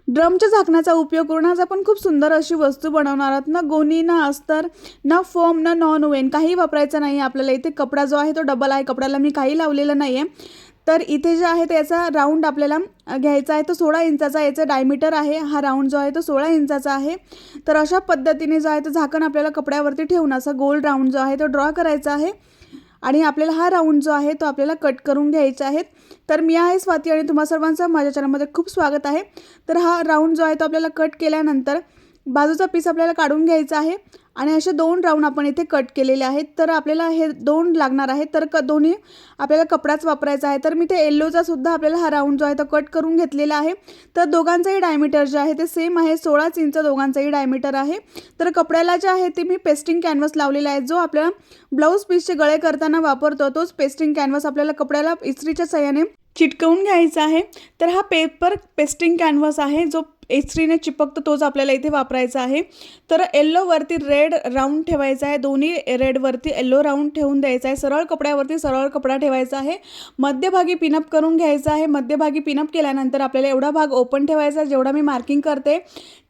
ड्रमच्या झाकणाचा उपयोग करून आज आपण खूप सुंदर अशी वस्तू बनवणार आहोत। ना गोणी, ना अस्तर, ना फोम, ना नॉन ओव्हन, काही वापरायचं नाही आपल्याला। इथे कपडा जो आहे तो डबल आहे, कपड्याला मी काही लावलेलं नाही आहे। तर इथे जे आहे त्याचा राऊंड आपल्याला घ्यायचा आहे, तो 16 इंचाचा याचा डायमीटर आहे। हा राऊंड जो आहे तो 16 इंचाचा आहे। तर अशा पद्धतीने जो आहे तो झाकण आपल्याला कपड्यावरती ठेवून असा गोल राऊंड जो आहे तो ड्रॉ करायचा आहे आणि आपल्याला हा राऊंड जो आहे तो आपल्याला कट करून घ्यायचा आहे। तर मी आहे स्वाती आणि तुम्हा सर्वांचं माझ्या चॅनलमध्ये खूप स्वागत आहे। तर हा राऊंड जो आहे तो आपल्याला कट केल्यानंतर बाजूचा पीस आपल्याला काढून घ्यायचा आहे आणि असे दोन राऊंड आपण इथे कट केलेले आहेत। तर आपल्याला हे दोन लागणार आहे, तर दोन्ही आपल्याला कपडाच वापरायचा आहे। तर मी ते येल्लोचा सुद्धा आपल्याला हा राऊंड जो आहे तो कट करून घेतलेला आहे। तर दोघांचंही डायमीटर जे आहे ते सेम आहे, 16 इंच दोघांचंही डायमीटर आहे। तर कपड्याला जे आहे ते मी पेस्टिंग कॅनव्हास लावलेला आहे, जो आपल्याला ब्लाऊज पीसचे गळे करताना वापरतो तोच पेस्टिंग कॅनव्हास आपल्याला कपड्याला इस्त्रीच्या सहाय्याने चिटकवून घ्यायचा आहे। तर हा पेपर पेस्टिंग कॅनव्हास आहे, जो इस्त्रीने चिपकतो तोच आपल्याला इथे वापरायचा आहे। तर येल्लोवरती रेड राऊंड ठेवायचा आहे, दोन्ही रेडवरती येल्लो राऊंड ठेवून द्यायचा आहे। सरळ कपड्यावरती सरळ कपडा ठेवायचा आहे, मध्यभागी पिनअप करून घ्यायचा आहे। मध्यभागी पिनअप केल्यानंतर आपल्याला एवढा भाग ओपन ठेवायचा, जेवढा मी मार्किंग करते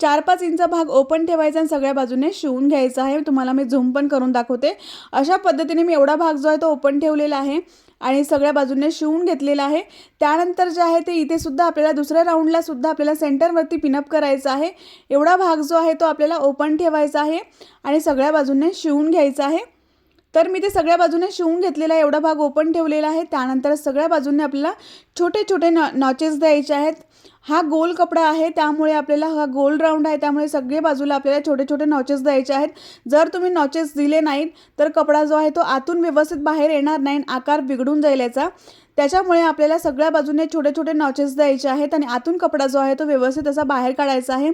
4-5 इंच भाग ओपन ठेवायचा आणि सगळ्या बाजूने शिवून घ्यायचा आहे। तुम्हाला मी झूम पण करून दाखवते। अशा पद्धतीने मी एवढा भाग जो आहे तो ओपन ठेवलेला आहे आणि सगळ्या बाजूने शिवून घेतलेला आहे। त्यानंतर जे आहे ते इथे सुद्धा आपल्याला दुसऱ्या राऊंडला सुद्धा आपल्याला सेंटरवरती पिनअप करायचा आहे। एवढा भाग जो आहे तो आपल्याला ओपन ठेवायचा आहे आणि सगळ्या बाजूने शिवून घ्यायचा आहे। तर मी ते सगळ्या बाजूने शिवून घेतलेला आहे, एवढा भाग ओपन ठेवलेला आहे। त्यानंतर सगळ्या बाजूने आपल्याला छोटे छोटे नॉचेस द्यायचे आहेत। हा गोल कपडा आहे त्यामुळे आपल्याला हा गोल राऊंड आहे, त्यामुळे सगळे बाजूला आपल्याला छोटे छोटे नॉचेस द्यायचे आहेत। जर तुम्ही नॉचेस दिले नाहीत तर कपडा जो आहे तो आतून व्यवस्थित बाहेर येणार नाही, आकार बिघडून जाईल याचा। त्याच्यामुळे आपल्याला सगळ्या बाजूने छोटे छोटे नॉचेस द्यायचे आहेत आणि आतून कपडा जो आहे तो व्यवस्थित असा बाहेर काढायचा आहे।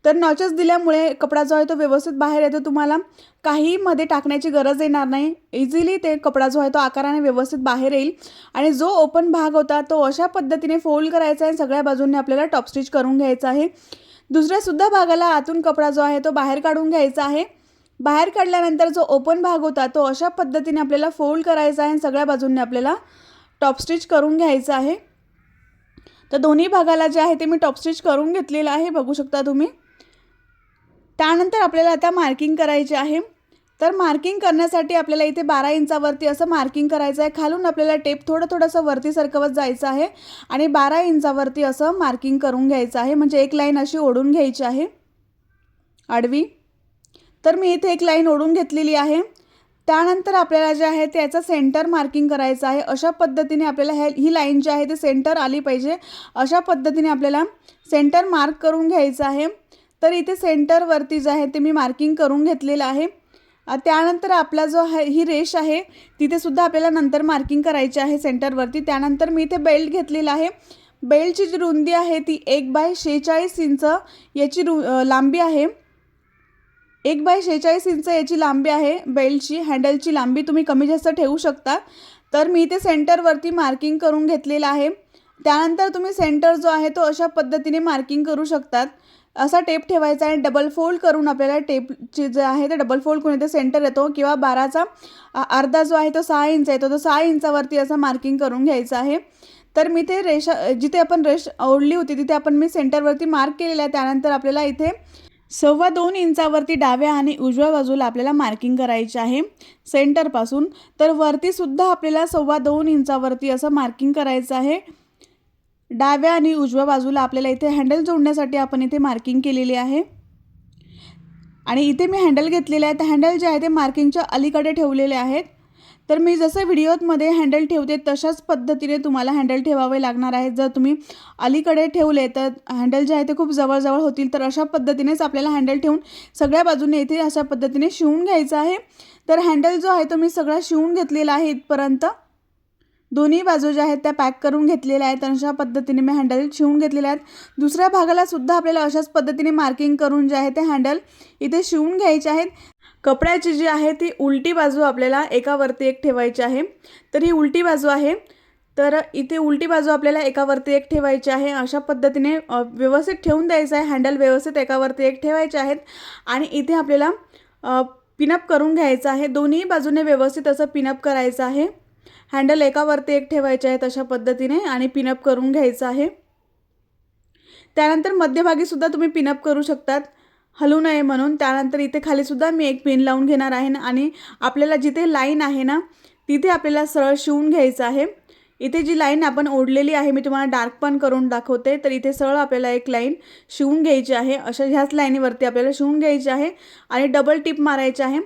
तर नॉचेस दिल्यामुळे कपडा जो आहे तो व्यवस्थित बाहेर येतो, तुम्हाला काही मध्ये टाकण्याची गरज येणार नाही। इझिली ते कपडा जो आहे तो आकाराने व्यवस्थित बाहेर येईल आणि जो ओपन भाग होता तो अशा पद्धतीने फोल्ड करायचा आहे, सगळ्या बाजूंनी आपल्याला टॉप स्टिच करून घ्यायचा आहे। दुसऱ्या सुद्धा भागाला आतून कपडा जो आहे तो बाहेर काढून घ्यायचा आहे। बाहेर काढल्यानंतर जो ओपन भाग होता तो अशा पद्धतीने आपल्याला फोल्ड करायचा आहे आणि सगळ्या बाजूंनी आपल्याला टॉप स्टिच करून घ्यायचं आहे। तर दोन्ही भागाला जे आहे ते मी टॉप स्टिच करून घेतलेलं आहे, बघू शकता तुम्ही। त्यानंतर आपल्याला आता मार्किंग करायचे आहे। तर मार्किंग करण्यासाठी आपल्याला इथे 12 इंचावरती असं मार्किंग करायचं आहे। खालून आपल्याला टेप थोडंसं वरती सरकवत जायचं आहे आणि 12 इंचावरती असं मार्किंग करून घ्यायचं आहे, म्हणजे एक लाईन अशी ओढून घ्यायची आहे आडवी। तर मी इथे एक लाईन ओढून घेतलेली आहे। त्यानंतर आपल्याला जे आहे त्याचा सेंटर मार्किंग करायचं आहे। अशा पद्धतीने आपल्याला ही लाईन जी आहे ते सेंटर आली पाहिजे, अशा पद्धतीने आपल्याला सेंटर मार्क करून घ्यायचं आहे। तर इथे सेंटरवरती जे आहे ते मी मार्किंग करून घेतलेलं आहे। त्यानंतर आपला जो आहे ही रेष आहे तिथे सुद्धा आपल्याला नंतर मार्किंग करायची आहे सेंटरवरती। त्यानंतर मी इथे बेल्ट घेतलेला आहे। बेल्टची जी रुंदी आहे ती 1/46 इंच याची लांबी आहे। 1/46 इंच याची लांबी आहे बेल्टची। हँडलची लांबी तुम्ही कमी जास्त ठेवू शकता। तर मी इथे सेंटरवरती मार्किंग करून घेतलेलं आहे। त्यानंतर तुम्ही सेंटर जो आहे तो अशा पद्धतीने मार्किंग करू शकतात। असा टेप ठेवायचा आहे, डबल फोल्ड करून आपल्याला टेपची जे आहे ते डबल फोल्ड करून इथे सेंटर येतो, किंवा 12चा अर्धा जो आहे तो 6 इंच येतो, तो 6 इंचावरती असं मार्किंग करून घ्यायचं आहे। तर मी ते रेषा जिथे आपण रेष ओढली होती तिथे आपण मी सेंटरवरती मार्क केलेलं आहे। त्यानंतर आपल्याला इथे 2.25 इंचावरती डाव्या आणि उजव्या बाजूला आपल्याला मार्किंग करायचे आहे सेंटरपासून। तर वरती सुद्धा आपल्याला 2.25 इंचावरती असं मार्किंग करायचं आहे। डाव्या आणि उजव्या बाजूला आपल्याला इथे हँडल जोडण्यासाठी आपण इथे मार्किंग केलेली आहे आणि इथे मी हँडल घेतलेले आहे। तर हँडल जे आहे ते मार्किंगच्या अलीकडे ठेवलेले आहेत। तर मी जसं व्हिडिओमध्ये हँडल ठेवते तशाच पद्धतीने तुम्हाला हँडल ठेवावे लागणार आहे। जर तुम्ही अलीकडे ठेवले तर हँडल जे आहे ते खूप जवळ होतील। तर अशा पद्धतीनेच आपल्याला हँडल ठेवून सगळ्या बाजूने इथे अशा पद्धतीने शिवून घ्यायचं आहे। तर हँडल जो आहे तो मी सगळा शिवून घेतलेला आहे इथपर्यंत। दोन्ही बाजू ज्या आहेत त्या पॅक करून घेतलेल्या आहेत। अशा पद्धतीने मी हँडल शिवून घेतलेले आहेत। दुसऱ्या भागाला सुद्धा आपल्याला अशाच पद्धतीने मार्किंग करून जे आहे ते हँडल इथे शिवून घ्यायचे आहेत। कपड्याची जी आहे ती उलटी बाजू आपल्याला एकावरती एक ठेवायची आहे। तर ही उलटी बाजू आहे, तर इथे उलटी बाजू आपल्याला एकावरती एक ठेवायची आहे। अशा पद्धतीने व्यवस्थित ठेवून द्यायचं आहे, हँडल व्यवस्थित एकावरती एक ठेवायचे आहेत आणि इथे आपल्याला पिनअप करून घ्यायचं आहे। दोन्ही बाजूने व्यवस्थित असं पिनअप करायचं आहे। हँडल एकावरती एक ठेवायचे आहेत अशा पद्धतीने आणि पिनअप करून घ्यायचं आहे। त्यानंतर मध्यभागीसुद्धा तुम्ही पिनअप करू शकतात हलू नये म्हणून. त्यानंतर इथे खालीसुद्धा मी एक पिन लावून घेणार आहे आणि आपल्याला जिथे लाईन आहे ना तिथे आपल्याला सरळ शिवून घ्यायचं आहे. इथे जी लाईन आपण ओढलेली आहे मी तुम्हाला डार्क पण करून दाखवते. तर इथे सरळ आपल्याला एक लाईन शिवून घ्यायची आहे. अशा ह्याच लाईनीवरती आपल्याला शिवून घ्यायची आहे आणि डबल टिप मारायची आहे.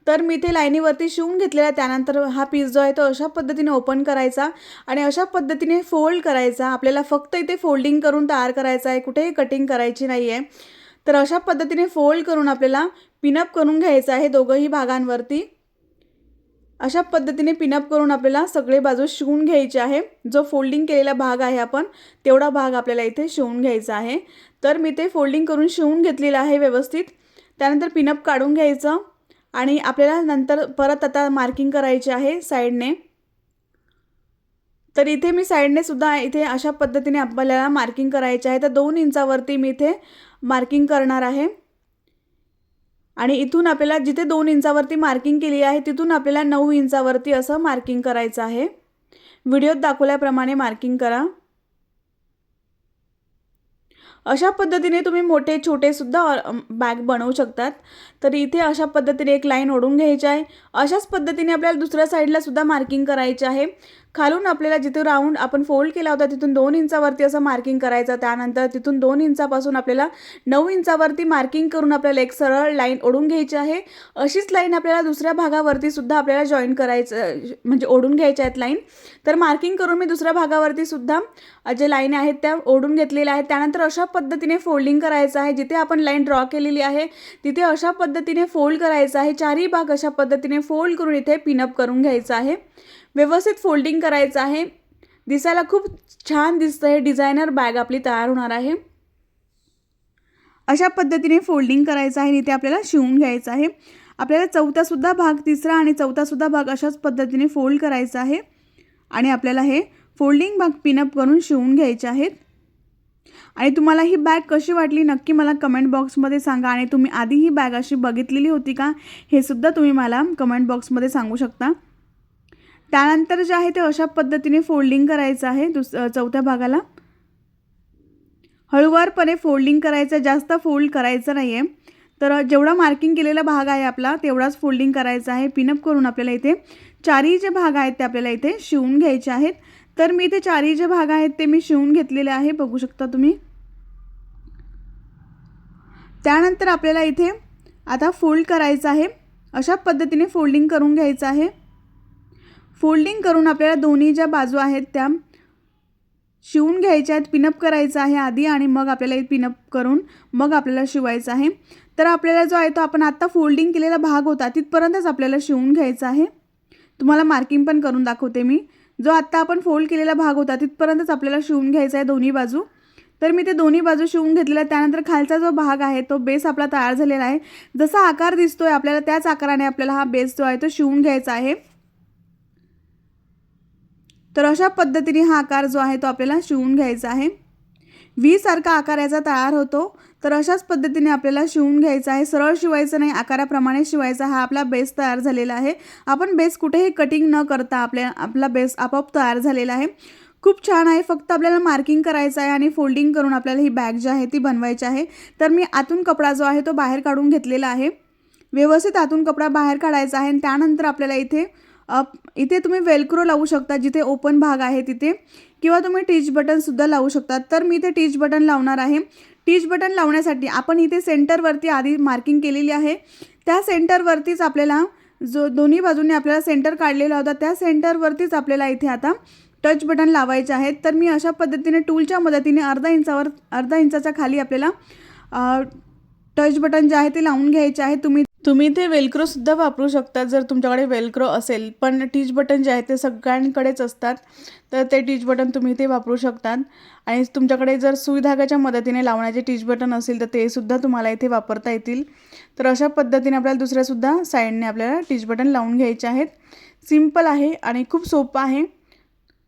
तर मी इथे लाईनीवरती शिवून घेतलेला. त्यानंतर हा पीस जो आहे तो अशा पद्धतीने ओपन करायचा आणि अशा पद्धतीने फोल्ड करायचा. आपल्याला फक्त इथे फोल्डिंग करून तयार करायचा आहे, कुठेही कटिंग करायची नाही आहे. तर अशा पद्धतीने फोल्ड करून आपल्याला पिनअप करून घ्यायचं आहे दोघंही भागांवरती. अशा पद्धतीने पिनअप करून आपल्याला सगळे बाजू शिवून घ्यायचे आहे. जो फोल्डिंग केलेला भाग आहे आपण तेवढा भाग आपल्याला इथे शिवून घ्यायचा आहे. तर मी ते फोल्डिंग करून शिवून घेतलेलं आहे व्यवस्थित. त्यानंतर पिनअप काढून घ्यायचं आणि आपल्याला नंतर परत आता मार्किंग करायची आहे साईडने. तर इथे मी साईडने सुद्धा इथे अशा पद्धतीने आपल्याला मार्किंग करायचे आहे. तर 2 इंचावरती मी इथे मार्किंग करणार आहे आणि इथून आपल्याला जिथे 2 इंचावरती मार्किंग केली आहे तिथून आपल्याला 9 इंचावरती असं मार्किंग करायचं आहे. व्हिडिओत दाखवल्याप्रमाणे मार्किंग करा. अशा पद्धतीने तुम्ही मोठे छोटे सुद्धा बॅग बनवू शकतात. तर इथे अशा पद्धतीने एक लाईन ओढून घ्यायची आहे. अशाच पद्धतीने आपल्याला दुसऱ्या साईडला सुद्धा मार्किंग करायची आहे. खालून आपल्याला जिथे राऊंड आपण फोल्ड केला होता तिथून 2 इंचावरती असं मार्किंग करायचं. त्यानंतर तिथून 2 इंचापासून आपल्याला 9 इंचावरती मार्किंग करून आपल्याला एक सरळ लाईन ओढून घ्यायची आहे. अशीच लाईन आपल्याला दुसऱ्या भागावरती सुद्धा आपल्याला जॉईन करायचं म्हणजे ओढून घ्यायच्या आहेत लाईन. तर मार्किंग करून मी दुसऱ्या भागावरती सुद्धा जे लाईन आहेत त्या ओढून घेतलेल्या आहेत. त्यानंतर अशा पद्धतीने फोल्डिंग करायचं आहे. जिथे आपण लाईन ड्रॉ केलेली आहे तिथे अशा पद्धतीने फोल्ड करायचं आहे. चारही भाग अशा पद्धतीने फोल्ड करून इथे पिनअप करून घ्यायचं आहे. व्यवस्थित फोल्डिंग करायचं आहे. दिसायला खूप छान दिसतं. हे डिझायनर बॅग आपली तयार होणार आहे. अशा पद्धतीने फोल्डिंग करायचं आहे आणि इथे आपल्याला शिवून घ्यायचं आहे. आपल्याला चौथासुद्धा भाग, तिसरा आणि चौथासुद्धा भाग अशाच पद्धतीने फोल्ड करायचा आहे आणि आपल्याला हे फोल्डिंग भाग पिनअप करून शिवून घ्यायचे आहेत. आणि तुम्हाला ही बॅग कशी वाटली नक्की मला कमेंट बॉक्समध्ये सांगा. आणि तुम्ही आधी ही बॅग अशी बघितलेली होती का हे सुद्धा तुम्ही मला कमेंट बॉक्समध्ये सांगू शकता. त्यानंतर जे आहे ते अशा पद्धतीने फोल्डिंग करायचं आहे. चौथ्या भागाला हळूवारपणे फोल्डिंग करायचं, जास्त फोल्ड करायचं नाही आहे. तर जेवढा मार्किंग केलेला भाग आहे आपला तेवढाच फोल्डिंग करायचा आहे. पिनअप करून आपल्याला इथे चारही जे भाग आहेत ते आपल्याला इथे शिवून घ्यायचे आहेत. तर मी इथे चारही जे भाग आहेत ते मी शिवून घेतलेले आहे, बघू शकता तुम्ही. त्यानंतर आपल्याला इथे आता फोल्ड करायचं आहे. अशा पद्धतीने फोल्डिंग करून घ्यायचं आहे. फोल्डिंग करून आपल्याला दोन्ही ज्या बाजू आहेत त्या शिवून घ्यायच्या आहेत. पिनअप करायचं आहे आधी आणि मग आपल्याला पिनअप करून मग आपल्याला शिवायचं आहे. तर आपल्याला जो आहे तो आपण आत्ता फोल्डिंग केलेला भाग होता तिथपर्यंतच आपल्याला शिवून घ्यायचा आहे. तुम्हाला मार्किंग पण करून दाखवते मी. जो आत्ता आपण फोल्ड केलेला भाग होता तिथपर्यंतच आपल्याला शिवून घ्यायचा आहे दोन्ही बाजू. तर मी ते दोन्ही बाजू शिवून घेतलेला. त्यानंतर खालचा जो भाग आहे तो बेस आपला तयार झालेला आहे. जसा आकार दिसतोय आपल्याला त्याच आकाराने आपल्याला हा बेस जो आहे तो शिवून घ्यायचा आहे. तर अशा पद्धतीने हा आकार जो आहे तो आपल्याला शिवून घ्यायचा आहे. व्ही सारखा आकार याचा तयार होतो. तर अशाच पद्धतीने आपल्याला शिवून घ्यायचा आहे. सरळ शिवायचं नाही, आकाराप्रमाणे शिवायचा. हा आपला बेस तयार झालेला आहे. आपण बेस कुठेही कटिंग न करता आपला बेस आपोआप तयार झालेला आहे. खूप छान आहे. फक्त आपल्याला मार्किंग करायचं आहे आणि फोल्डिंग करून आपल्याला ही बॅग जी आहे ती बनवायची आहे. तर मी आतून कपडा जो आहे तो बाहेर काढून घेतलेला आहे. व्यवस्थित आतून कपडा बाहेर काढायचा आहे. त्यानंतर आपल्याला इथे तुम्ही वेलक्रो लावू शकता जिथे ओपन भाग आहे तिथे, किंवा तुम्ही टिच बटनसुद्धा लावू शकता. तर मी इथे टिच बटन लावणार आहे. टिच बटन लावण्यासाठी आपण इथे सेंटरवरती आधी मार्किंग केलेली आहे. त्या सेंटरवरतीच आपल्याला जो दोन्ही बाजूंनी आपल्याला सेंटर काढलेला होता त्या सेंटरवरतीच आपल्याला इथे आता टच बटन लावायचे आहेत. तर मी अशा पद्धतीने टूलच्या मदतीने अर्धा इंचाच्या खाली आपल्याला टच बटन जे आहे ते लावून घ्यायचे आहे. तुम्ही इथे वेलक्रोसुद्धा वापरू शकता जर तुमच्याकडे वेलक्रो असेल. पण टिच बटन जे आहे ते सगळ्यांकडेच असतात. तर ते टिच बटन तुम्ही इथे वापरू शकतात. आणि तुमच्याकडे जर सुई धाग्याच्या मदतीने लावण्याचे टिच बटन असेल तर ते सुद्धा तुम्हाला इथे वापरता येतील. तर अशा पद्धतीने आपल्याला दुसऱ्यासुद्धा साईडने आपल्याला टिच बटन लावून घ्यायचे आहेत. सिंपल आहे आणि खूप सोपं आहे.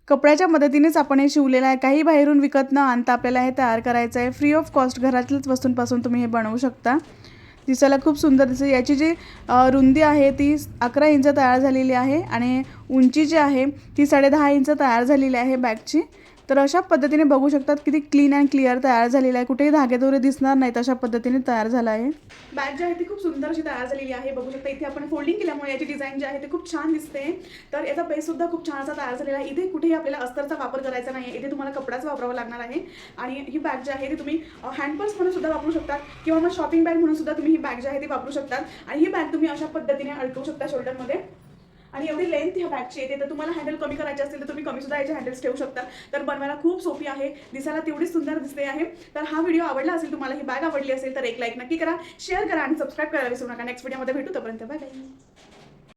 कपड्याच्या मदतीनेच आपण हे शिवलेलं आहे. काही बाहेरून विकत न आणता आपल्याला हे तयार करायचं आहे. फ्री ऑफ कॉस्ट घरातल्याच वस्तूंपासून तुम्ही हे बनवू शकता. दिसायला खूप सुंदर दिसते. याची जी रुंदी आहे ती 11 इंच तयार झालेली आहे आणि उंची जी आहे ती 10.5 इंच तयार झालेली आहे बॅगची. तर अशा पद्धतीने बघू शकतात किती क्लीन अँड क्लिअर तयार झालेलं आहे, कुठेही धागेदोरे दिसणार नाहीत अशा पद्धतीने तयार झाला आहे. बॅग जी आहे ती खूप सुंदर अशी तयार झालेली आहे. बघू शकता इथे आपण फोल्डिंग केल्यामुळे याची डिझाईन जी आहे ती खूप छान दिसते. तर याचा बेससुद्धा खूप छान असा तयार झालेला आहे. इथे कुठेही आपल्याला अस्तरचा वापर करायचा नाही आहे, इथे तुम्हाला कपडाच वापरावा लागणार आहे. आणि ही बॅग जी आहे ती तुम्ही हँडपर्स म्हणून सुद्धा वापरू शकतात किंवा मग शॉपिंग बॅग म्हणून सुद्धा तुम्ही ही बॅग जी आहे ती वापरू शकतात. आणि ही बॅग तुम्ही अशा पद्धतीने अडकवू शकता शोल्डरमध्ये. आणि एवढी लेंथ ह्या बॅगची येते, तर तुम्हाला हँडल कमी करायचे असतील तर तुम्ही कमी सुद्धा याचे हँडल्स ठेवू शकता. तर बनवायला खूप सोपी आहे, दिसायला तेवढीच सुंदर दिसते आहे. तर हा व्हिडिओ आवडला असेल, तुम्हाला ही बॅग आवडली असेल तर एक लाईक नक्की करा, शेअर करा आणि सबस्क्राईब करायला विसरू नका. नेक्स्ट व्हिडिओमध्ये भेटू, तोपर्यंत बाय बाय.